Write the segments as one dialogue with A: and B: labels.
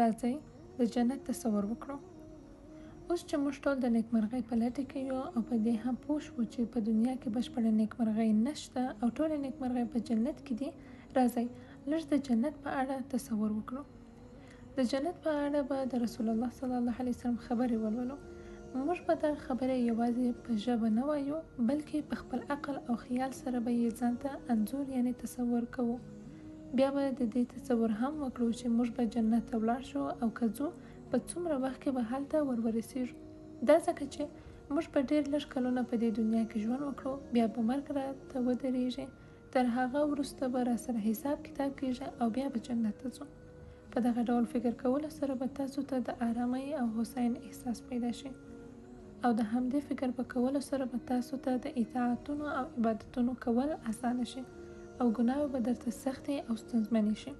A: راځئ د جنت تصور وکړو. اوس چې موږ ټول د نیکمرغۍ په لټه کې یو او په دې هم پوه شو چې په دنیا کې بشپړه نیکمرغۍ نشته او ټولې نیکمرغۍ په جنت کې دي، راځئ لږ د جنت په اړه تصور وکړو. د جنت په اړه به د رسول الله صلی الله علیه وسلم خبرې ولولو. موږ به دا خبرې یوازې په ژبه نه وایو، بلکې په خپل عقل او خیال سره به یې ځان ته انځور یعنی تصور کوو. بیا به د دې تصور هم وکړو چې موږ به جنت ته ولاړ شو او که ځو په څومره وخت کې به هلته ورسیږو. دا ځکه چې موږ به ډېر لږ کلونه په دې دنیا کې ژوند وکړو، بیا به مرګ راته ودرېږي، تر هغه وروسته به راسره حساب کتاب کېږي او بیا به جنت ته ځو. په دغه ډول فکر کولو سره به تاسو ته د آرامۍ او هوساینې احساس پیدا شي او د همدې فکر په کولو سره به تاسو ته د اطاعتونو او عبادتونو کول اسانه شي او ګناه به درته سختې او ستونزمنې شي.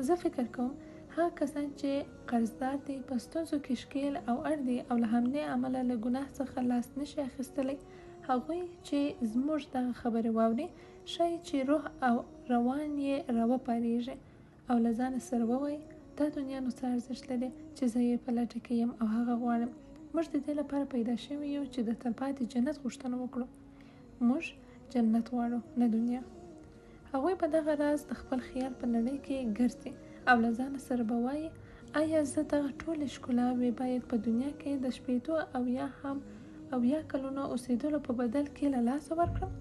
A: زه فکر کوم هغه کسان چې قرضدار دي، په ستونزو کې ښکیل او اړ دي او له همدې امله له ګناه څخه لاس نشي اخیستلی، هغوی چې زموږ دغه خبرې واوري ښایي چې روح او روان یې راوپارېږي او له ځانه سره ووایي دا دنیا نو څه ارزښت لري چې زه یې په لټه کې یم او هغه غواړم. موږ د دې لپاره پیدا شوي یو چې د تلپاتې جنت غوښتنه وکړو. موږ جنت غواړو نه دنیا. هغوی په دغه راز د خپل خیال په نړۍ کې ګرځي او له ځانه سره به وایي آیا زه دغه ټولې ښکلاوې باید په دنیا کې د شپېتو او یا کلونو اوسېدلو په بدل کې له لاسه ورکړم؟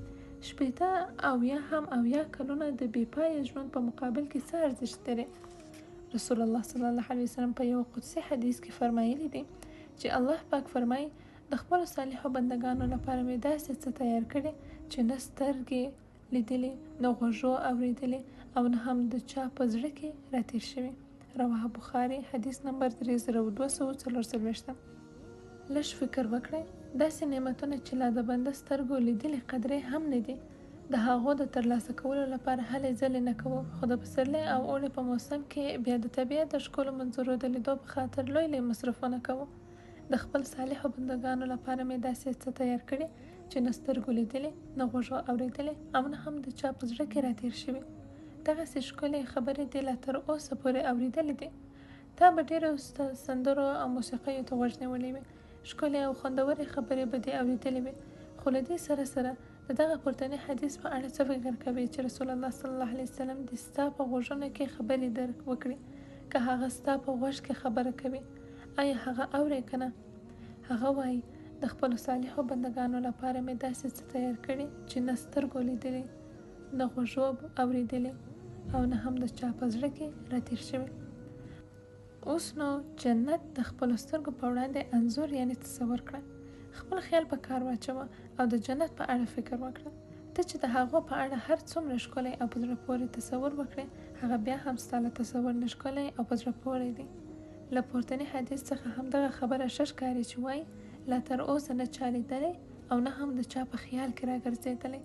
A: 80 او یا کلونه د بې پایه ژوند په مقابل کې څه ارزښت لري؟ رسول الله صلی الله علیه وسلم په یو قدسي حدیث کې فرمایلی دی چې الله پاک فرمایي د خپلو صالحو بندگانو لپاره مې داسې څه تیار کړي چې نه سترګې لیدلې، نه غوږو اورېدلې او نه هم د چا په زړه کې راتېر شوي. رواه بخاري، حدیث نمبر 3244. لږ فکر وکړئ، داسې نعمتونه چې لا د بنده سترګو لیدلې قدرې هم نه دي، د هغو د ترلاسه کولو لپاره هلې ځلې نه کوو، خو د پسرلي او اوړي په موسم کې بیا د طبیعت د ښکلو منظرو د لیدو په خاطر لوی مصرفونه کوو. د خپل صالحو بندگانو لپاره مې داسې څه تیار کړي چې نه سترګو لیدلې، نه غوږو اورېدلې او نه هم د چا په زړه کې راتېر شوي. دغسې ښکلې خبرې دې لا تر اوسه پورې اورېدلې دي. تا به ډېرو سندرو او موسیقیو ته غوږ نیولی وي، ښکلې او خوندورې خبرې به دې اورېدلې وي، خو له دې سره د دغه پورتني حدیث په اړه څه فکر کوي چې رسول الله صلی الله علیه وسلم دې ستا په غوږونو کې خبرې درک وکړي؟ که هغه ستا په غوږ کې خبره کوي، آیا هغه اورې که نه؟ هغه وایي د خپلو صالحو بندگانو لپاره مې داسې څه تیار کړي چې نه سترګو لیدلې، نه غوږو اورېدلې او نه هم د چا په زړه کې راتېر شوي. اوس نو جنت د خپلو سترګو په وړاندې انځور یعنی تصور کړه. خپل خیال په کار واچوه او د جنت په اړه فکر وکړه. ته چې د هغو په اړه هر څومره ښکلی او په زړه پورې تصور وکړې، هغه بیا هم ستا له تصور نه ښکلی او په زړه پورې دی. له پورتني حدیث څخه هم دغه خبره ښه ښکاري چې وایي لا تر اوسه نه چا لیدلی او نه هم د چا په خیال کې راګرځېدلی.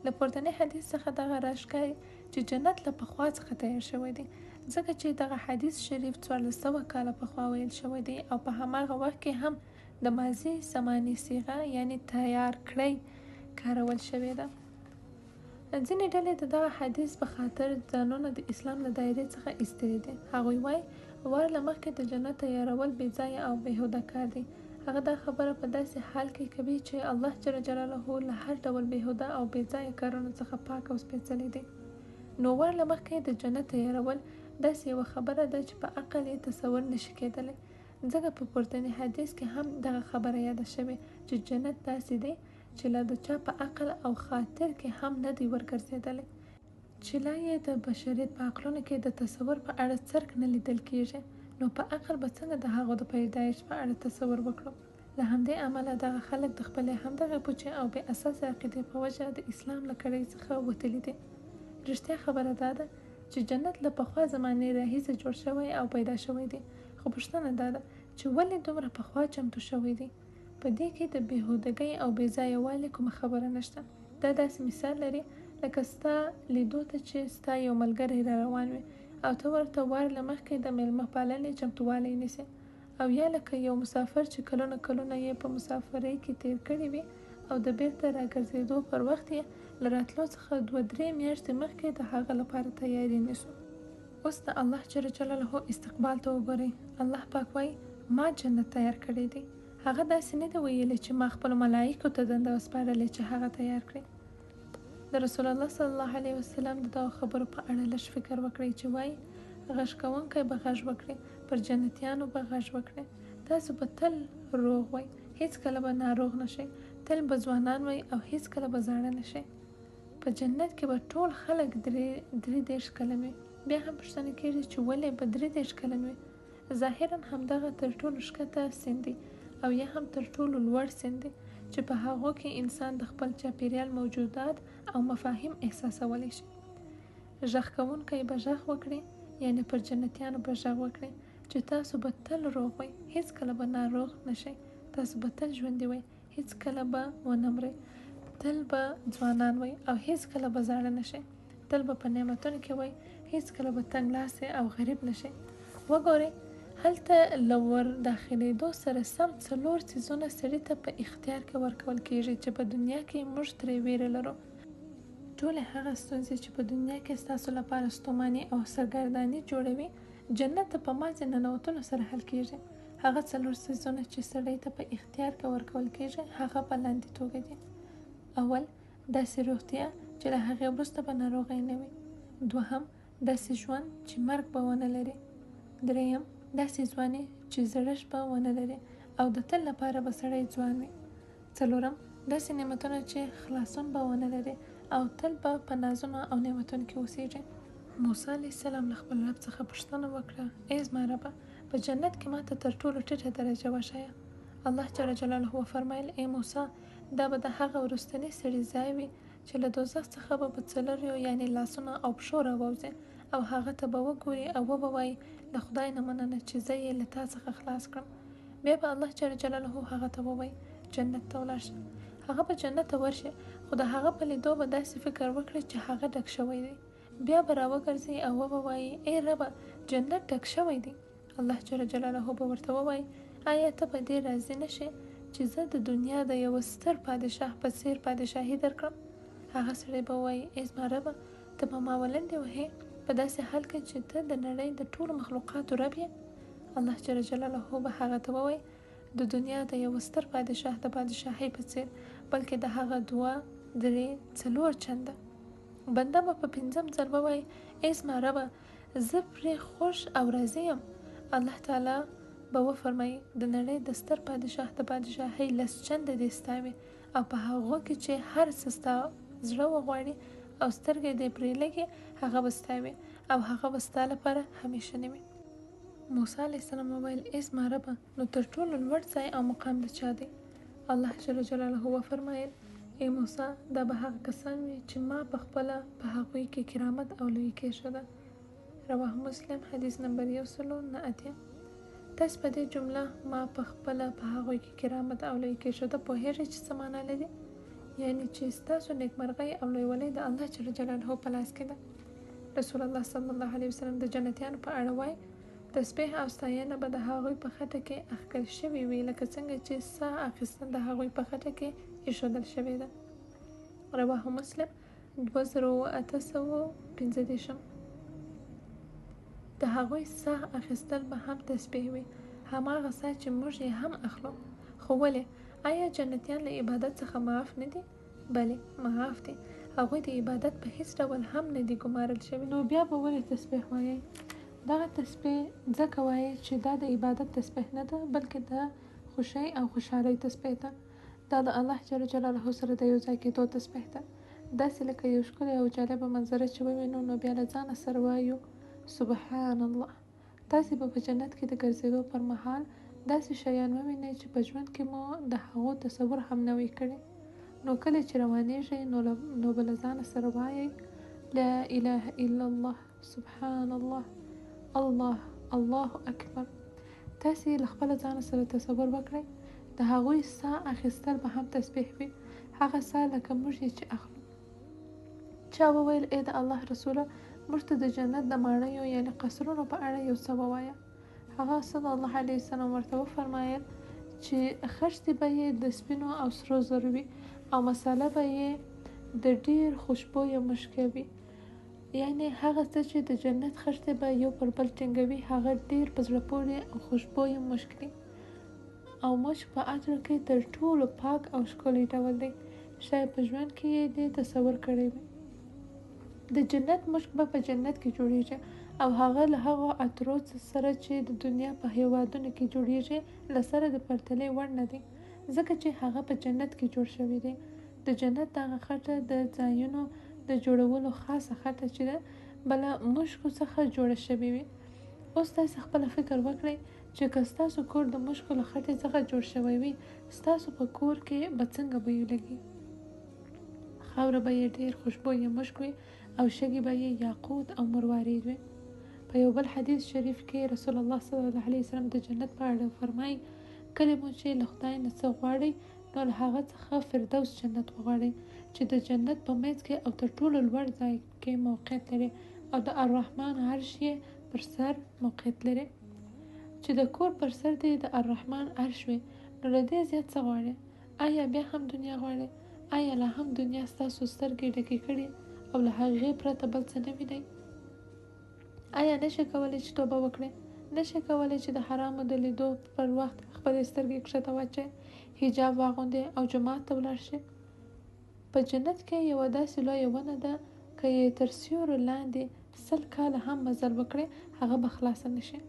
A: له پورتني حدیث څخه دغه راز ښکاري چې جنت له پخوا څخه تیار شوی دی، ځکه چې دغه حدیث شریف 1400 کاله پخوا ویل شوی دی او په هماغه وخت کې هم د ماضي زماني صیغه یعنی تیار کړی کارول شوې ده. ځینې ډلې د دغه حدیث په خاطر ځانونه د اسلام له دایرې څخه ایستلي دي. هغوی وایي ور له مخکې د جنت تیارول بې ځایه او بېهوده کار دی. هغه دا خبره په داسې حال کې کوي چې الله جل جلاله له هر ډول بېهوده او بې ځایه کارونو څخه پاک او سپېڅلی دی. نو ور له مخکې د جنت تیارول داسې یوه خبره ده چې په عقل یې تصور نشي کېدلی، ځکه په پورتني حدیث کې هم دغه خبره یاده شوې چې جنت داسې دی چې لا د چا په عقل او خاطر کې هم نه دی ورګرځېدلی، چې لا یې د بشریت په عقلونو کې د تصور په اړه څرک نه لیدل کېږي. نو په عقل به څنګه د هغو د پیدایش په اړه تصور وکړو؟ له همدې امله دغه خلک د خپلې همدغه پوچې او بې اساسه عقیدې په وجه د اسلام له کړۍ څخه وتلي دي. رښتیا خبره دا ده چې جنت له پخوا زمانې راهیسې جوړ شوی او پیدا شوی دی، خو پوښتنه دا ده چې ولې دومره پخوا چمتو شوی دی؟ په دې کې د بېهودګۍ او بې ځایه والي کومه خبره نشته. دا داسې مثال لري لکه ستا لیدو ته چې ستا یو ملګری را روان وي او ته ورته ور له مخکې د میلمه پالنې چمتووالی نیسې، او یا لکه یو مسافر چې کلونه یې په مسافرۍ کې تیر کړي وي او د بیرته راګرځېدو پر وخت یې له راتلو څخه 2-3 میاشتې مخکې د هغه لپاره تیاری نیسو. اوس د الله جل جلاله استقبال ته وګورئ. الله پاک وایي ما جنت تیار کړی دی. هغه داسې نه دی ویلی چې ما خپلو ملایکو ته دنده وسپارلې چې هغه تیار کړي. د رسول الله صلی الله علیه وسلم د دغو خبرو په اړه لږ فکر وکړئ چې وایي غږ کوونکی به غږ وکړي، پر جنتیانو به غږ وکړي. تاسو به تل روغ وئ، هیڅ کله به ناروغ نشئ، تل به ځوانان وئ او هیڅ کله به زاړه نشئ. په جنت کې به ټول خلک 33 کلن وي. بیا هم پوښتنه کېږي چې ولې به 33 کلن وي؟ ظاهرا همدغه تر ټولو ښکته سن دی او یا هم تر ټولو لوړ سن دی چې په هغو کې انسان د خپل چاپیریال موجودات او مفاهیم احساسولی شي. غږ کوونکی به غږ وکړي، یعنی پر جنتیانو به غږ وکړي چې تاسو به تل روغ وئ، هیڅ کله به ناروغ نشئ، تاسو به تل ژوندي وئ، هیڅ کله به ونه مرئ، تل به ځوانان وئ او هیڅ کله به زاړه نشئ، تل به په نعمتونو کې وئ، هیڅ کله به تنګ لاسی او غریب نشئ. وګورئ هلته له ور داخلېدو سره سم 4 څیزونه سړي ته په اختیار کې ورکول کېږي چې په دنیا کې موږ ترې ویره لرو. ټولې هغه ستونزې چې په دنیا کې ستاسو لپاره ستوماني او سرګرداني جوړوي جنت ته په مازې ننوتلو سره حل کېږي. هغه 4 څیزونه چې سړي ته په اختیار کې ورکول کېږي هغه په لاندې توګه دي. اول، داسې روغتیا چې له هغې وروسته به ناروغۍ نه وي. دوهم، داسې ژوند چې مرګ به ونه لري. دریم، داسې ځواني چې زړښت به ونه لري او د تل لپاره به سړی ځوان وي. څلورم، داسې نعمتونه چې خلاصون به ونه لري او تل به په نازونو او نعمتونو کې اوسیږي. موسی علیه السلام له خپل رب څخه پوښتنه وکړه، ای زما ربه، په جنت کې ماته تر ټولو ټیټه درجه وښایه. الله جل جلاله وفرمایل، ای موسی، دا به د هغه وروستني سړي ځای وي چې له دوزخ څخه به په څلوریو یعنی لاسونو او پښو راووځي او هغه ته به وګوري او وبه وایي له خدای نه مننه چې زه یې له تا څخه خلاص کړم. بیا به الله جل جلاله هغه ته ووایي جنت ته ولاړ شه. هغه به جنت ته ورشي، خو د هغه په لیدو به داسې فکر وکړي چې هغه ډک شوی دی. بیا به راوګرځي او وبه وایي ای ربه، جنت ډک شوی دی. الله جل جلاله به ورته ووایي آیا ته په دې راضي نشې چې زه د دنیا د یو ستر پادشاه په څیر پادشاهي درکړم؟ هغه سړی به وایي ای زما ربه، ته به ما ولنډې وهې په داسې حال کې چې ته د نړۍ د ټولو مخلوقاتو رب یې؟ الله جل جلاله به هغه ته ووایي د دنیا د یو ستر پادشاه د پادشاهۍ په څیر، بلکې د هغه 2، 3، 4 چنده. بنده به په 5م ځل ووایي ای زما ربه، زه پرې خوښ او راضي یم. الله تعالی به وفرمایي د نړۍ د ستر پادشاه د پادشاهۍ 10 چنده دې ستا وي او په هغو کې چې هر څه ستا زړه وغواړي او سترګې دې پرې لګي هغه به ستا وي او هغه به ستا لپاره همیشنی وي. موسی علیه السلام وویل ای زما ربه، نو تر ټولو لوړ ځای او مقام د چا دی؟ الله جل جلاله وفرمایل ای موسی، دا به هغه کسان وي چې ما په خپله په هغوی کې کرامت او لویي کېښوده. رواه مسلم، حدیث نمبر 109. تاسو په دې جمله ما په خپله په هغوی کې کرامت او لویي کېښوده پوهېږئ چې څه معنا لري؟ یعنی چې ستاسو نیکمرغۍ او لویوالی د الله جل جلاله په لاس کې ده. رسول الله صلی الله علیه وسلم د جنتیانو په اړه وایي تسبیح او ستاینه به د هغوی په خټه کې اخښل شوي وي لکه څنګه چې ساه اخیستل د هغوی په خټه کې ایښودل شوې ده. رواه مسلم 2815. د هغوی ساه اخیستل به هم تسبیح وي، هماغه ساه چې موږ یې هم اخلو. خو ولې؟ آیا جنتیان له عبادت څخه معاف نه دي؟ بلې، معاف دي. هغوی د عبادت په هیڅ ډول هم نه دي ګمارل شوي. نو بیا به ولې تسبیح وایي؟ دغه تسبیح ځکه وایي چې دا د عبادت تسبیح نه ده، بلکې د خوښۍ او خوشحالۍ تسبیح ده. دا د الله جل جلاله سره د یو ځای کېدو تسبیح ده. داسې لکه یو ښکلی او جالبه منظره چې ووینو نو بیا له ځانه سره وایو سبحان الله. تاسې به په جنت کې د ګرځېدو پر مهال داسې شیان ووینئ چې په ژوند کې مو د هغو تصور هم نه وي کړی. نو کله چې روانېږئ نو به له ځانه سره وایئ لا اله الا الله، سبحان الله، الله الله اکبر. تاسې له خپله ځان سره تصور وکړئ د هغوی ساه اخیستل به هم تسبیح وي، هغه ساه لکه موږ یې چې اخلو. چا وویل ای د الله رسوله، موږ ته د جنت د ماڼیو یعنی قصرونو په اړه یو څه ووایه. هغه صلی الله علیه وسلم ورته وفرمایل چې خښتې به یې د سپینو او سرو زرو وي او مساله به یې د ډیر خوشبویه مشکې وي، یعنی هغه څه چې د جنت خښتې به یو پر بل ټینګوي هغه ډیر په زړه پورې او خوشبویه مشک دی، او مشک په عطرو کې تر ټولو پاک او ښکلی ډول دی. شاید په ژوند کې یې دې تصور کړی وي. د جنت مشک به په جنت کې جوړیږي، او هغه له هغو عطرو سره چې د دنیا په هیوادونو کې جوړیږي له سره د پرتلې وړ نه دی، ځکه چې هغه په جنت کې جوړ شوی دی. د جنت دغه خټه د ځایونو د جوړولو خاصه خټه چې ده بله مشکو څخه جوړه شوې وي. اوس تاسې خپله فکر وکړئ چې که ستاسو کور د مشکو له خټې څخه جوړ شوی وي، ستاسو په کور کې به څنګه بوی لګي؟ خاوره به یې ډېر خوشبویه مشک وي او شګې به یې یاقوت او مروارید وي. په یو بل حدیث شریف کې رسول الله صلی الله علیه وسلم د جنت په اړه فرمایي: کله مو چې له خدای نه څه غواړئ نو له هغه څخه فردوس جنت وغواړئ چې د جنت په منځ کې او تر ټولو لوړ ځای کې موقعیت لري، او د الرحمن عرش یې پر سر موقعیت لري. چې د کور پر سر دې د الرحمن عرش وي، نو له دې زیات څه غواړئ؟ آیا بیا هم دنیا غواړئ؟ آیا لا هم دنیا ستاسو سترګې ډکې کړي او له هغې پرته بل څه نه وینئ؟ آیا نشئ کولی چې توبه وکړئ؟ نشئ کولی چې د حرامو د لیدو پر وخت خپلې سترګې کښته واچئ، حجاب واغوندئ او جومات ته ولاړ شئ؟ په جنت کې یوه داسې لویه ونه ده، که یې تر سیورو لاندې 100 کاله هم مزل وکړئ هغه به خلاصه نشي.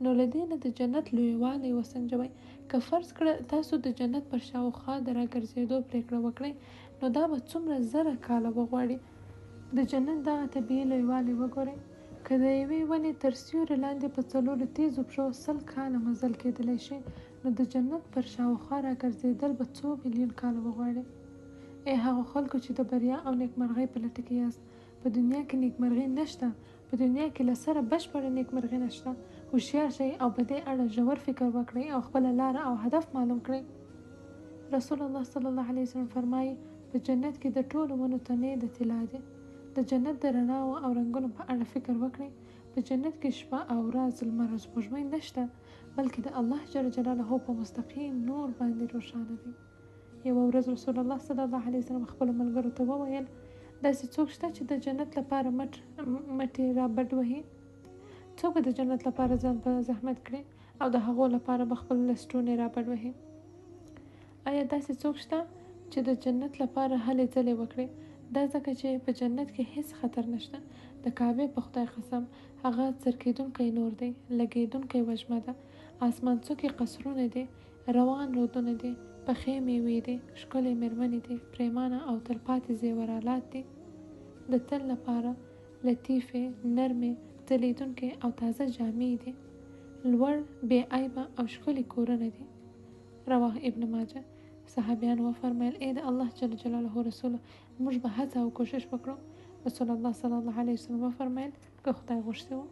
A: نو له دې نه د جنت لویوالی وسنجوئ. که فرض کړه تاسو د جنت پر شاوخوا د راګرځېدو پرېکړه وکړئ، نو دا به څومره زره کاله وغواړي. د جنت دغه طبیعي لویوالی وګورئ. که د یوې ونې تر سیوري لاندې په 4 تیزو پښو 100 کاله مزل کېدلی شي، نو د جنت پر شاوخوا راګرځېدل به 2 میلیون کاله وغواړي. ای هغو خلکو چې د بریا او نیکمرغۍ په لټه کې یاست، په دنیا کې نیکمرغي نشته، په دنیا کې له سره بشپړه نیکمرغي نشته. هوښیار شئ او په دې اړه ژور فکر وکړئ او خپله لاره او هدف معلوم کړئ. رسول الله صلی الله علیه وسلم فرمایي: په جنت کې د ټولو ونو تنې د طلا دي. د جنت د رڼاو او رنګونو په اړه فکر وکړئ. په جنت کې شپه او ورځ، لمر او سپوږمۍ نشته، بلکې د الله جل جلاله په مستقیم نور باندې روښانه دي. یوه ورځ رسول الله صلی الله علیه وسلم خپلو ملګرو ته وویل: داسې څوک شته چې د جنت لپاره مټې را بډ وهي؟ څوک به د جنت لپاره ځان په زحمت کړي او د هغو لپاره به خپل لستوڼې را بډ وهي؟ آیا داسې څوک شته چې د جنت لپاره هلې ځلې وکړي؟ دا ځکه چې په جنت کې هیڅ خطر نشته. د کعبې په خدای قسم، هغه څرکېدونکی نور دی، لګېدونکی وږمه ده، اسمانڅوکي قصرونه دي، روان رودونه دي، پخې میوې دي، ښکلې میرمنې دي، پریمانه او تلپاتې زیورالات دي، د تل لپاره لطیفې، نرمې، ځلېدونکې او تازه جامې دي، لوړ، بې عیبه او ښکلي کورونه دي. رواه ابن ماجه. صحابیانو وفرمایل: ای د الله جل جلاله رسوله، موږ به هڅه او کوشش وکړو. رسول الله صلی الله علیه وسلم وفرمایل: که خدای غوښتي وو.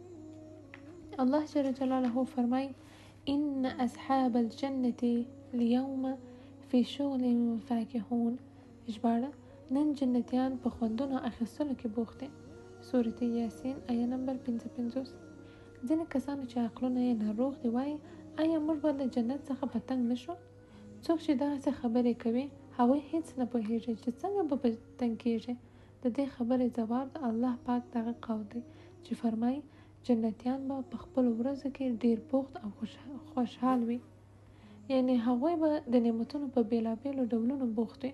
A: الله جل جلاله فرمایي: ان اصحاب الجنة اليوم فی شغل فاکهون. ژباړه: نن جنتیان په خوندونو اخیستلو کې بوخت دي. سورة یاسین آیه نمبر 55. ځینې کسانو چې عقلونه یې ناروغ دي وایي: آیا موږ به له جنت څخه په تنګ نشو؟ څوک چې دغسې خبرې کوي هغوی هیڅ نه پوهېږي چې څنګه به په تنګ کېږي. د دې خبرې ځواب د الله پاک دغه قول دی چې فرمایي: جنتیان به په خپلو ورځو کې ډېر بوخت او خوشحال وي. یعنی هغوی به د نعمتونو په بېلابېلو ډولونو بوخت وي.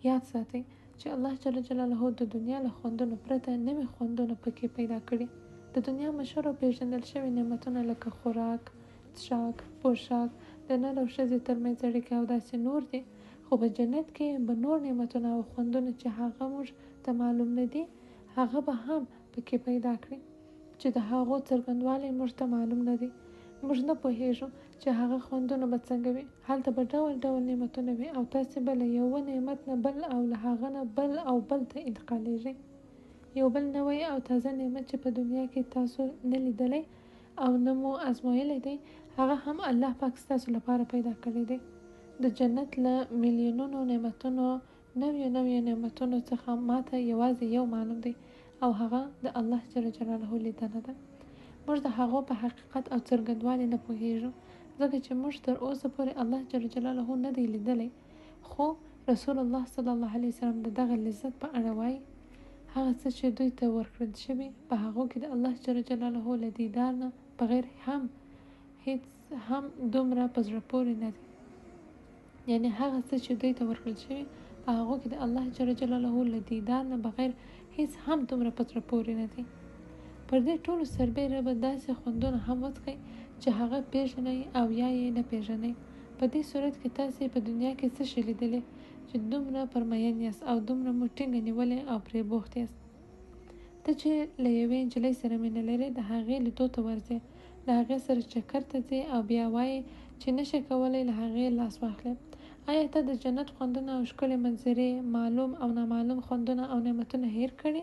A: یاد ساتئ چې الله جل جلاله د دنیا له خوندونو پرته نوي خوندونه پکې پیدا کړي. د دنیا مشهور او پیژندل شوي نعمتونه لکه خوراک، څښاک، پوشاک، د نر او ښځې ترمنځ اړیکې او داسې نور دي. خو په جنت کې به نور نعمتونه او خوندونه چې هغه موږ ته معلوم نه دي، هغه به هم پکې پیدا کړي چې د هغو څرګندوالی موږ ته معلوم نه دی. موږ نه پوهیږو چې هغه خوندونه به څنګه وي. هلته به ډول ډول نعمتونه وي او تاسې به له یوه نعمت نه بل او له هغه نه بل او بل ته انتقالیږئ. یو بل نوی او تازه نعمت چې په دنیا کې تاسو نه لیدلی او نه مو ازمویلی دی، هغه هم الله پاک ستاسو لپاره پیدا کړی دی. د جنت له میلیونونو نعمتونو، نویو نعمتونو څخه ماته یوازې یو معلوم دی، او هغه د الله جل جلاله لیدنه ده. موږ د هغو په حقیقت او څرګندوالي نه پوهیږو، ځکه چې موږ تر اوسه پورې الله جل جلاله نه دی لیدلی. خو رسول الله صلی الله علیه وسلم د دغه لذت په اړه وایي: هغه څه چې دوی ته ورکړل شوي په هغو کې د الله جل جلاله له دیدار نه بغیر هم هیڅ هم دومره په زړه پورې نه دي. یعنی هغه څه چې دوی ته ورکړل شوي په هغو کې د الله جل جلاله له دیدار نه بغیر هیڅ هم دومره په زړه پورې نه دي. پر دې ټولو سربیره به داسې خوندونه هم وڅښئ چې هغه پیژنئ او یا یې نه پیژنئ. په دې صورت کې تاسې په دنیا کې څه شي لیدلي چې دومره پرمین یاست او دومره مو ټینګه نیولې او پرې بوخت یاست. ته چې له یوې نجلۍ سره مینه لرې د هغې لیدو ته ورځې، له هغې سره چکر ته ځې او بیا وایې چې نشې کولی له هغې لاس واخلې. آیا ته د جنت خوندونه او ښکلې منظرې، معلوم او نامعلوم خوندونه او نعمتونه هیر کړي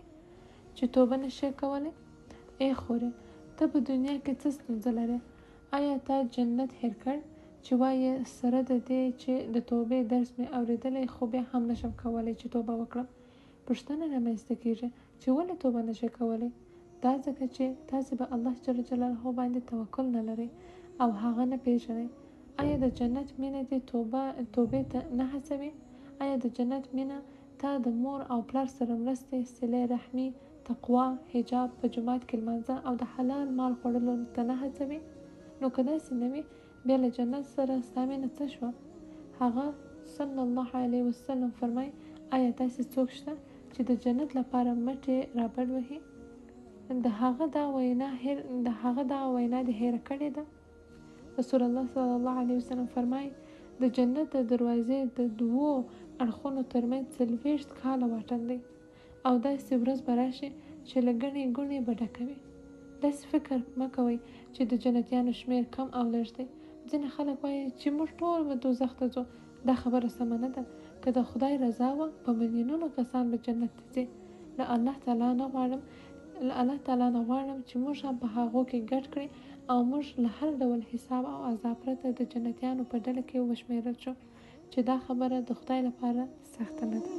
A: چې توبه نشې کولی؟ ای خورې، ته په دنیا کې څه ستونزه لرې؟ آیا تا جنت هیر کړ چې وایې سره د دې چې د توبې درس مې اورېدلی خو بیا هم نشم کولی چې توبه وکړم؟ پوښتنه رامنځته کېږي چې ولې توبه نشئ کولی؟ دا ځکه چې تاسې به الله جل جلاله باندې توکل نه لرئ او هغه نه پیژنئ. آیا د جنت مینه دې توبې ته نه هڅوي؟ آیا د جنت مینه تا د مور او پلار سره مرستې، صلې رحمي، تقوا، حجاب، په جومات کې لمانځه او د حلال مال خوړلو ته نه هڅوي؟ نو که داسې نه وي بیا له جنت سره ستا مینه څه شوه؟ هغه صلی الله علیه وسلم فرمایي آیا تاسې څوک شته چې د جنت لپاره مټې رابډ وهي؟ د هغه دا وینا دې هېره کړې ده؟ رسول الله صلی الله علیه وسلم فرمایي د جنت د دروازې د دوو اړخونو ترمنځ 40 کاله واټن دی او داسې ورځ به راشي چې له ګڼې ګوڼې به ډکه وي. داسې فکر مه کوئ چې د جنتیانو شمیر کم او لږ دی. ځینې خلک وایي چې موږ ټول به دوزخ ته ځو. دا خبره سمه نه ده. که د خدای رضا وه په میلیونونو کسان به جنت ته ځي. له الله تعالی نه غواړم چې موږ هم په هغو کې ګډ کړي او موږ له هر ډول حساب او عذاب پرته د جنتیانو په ډله کې وشمیرل شو، چې دا خبره د خدای لپاره سخته نه ده.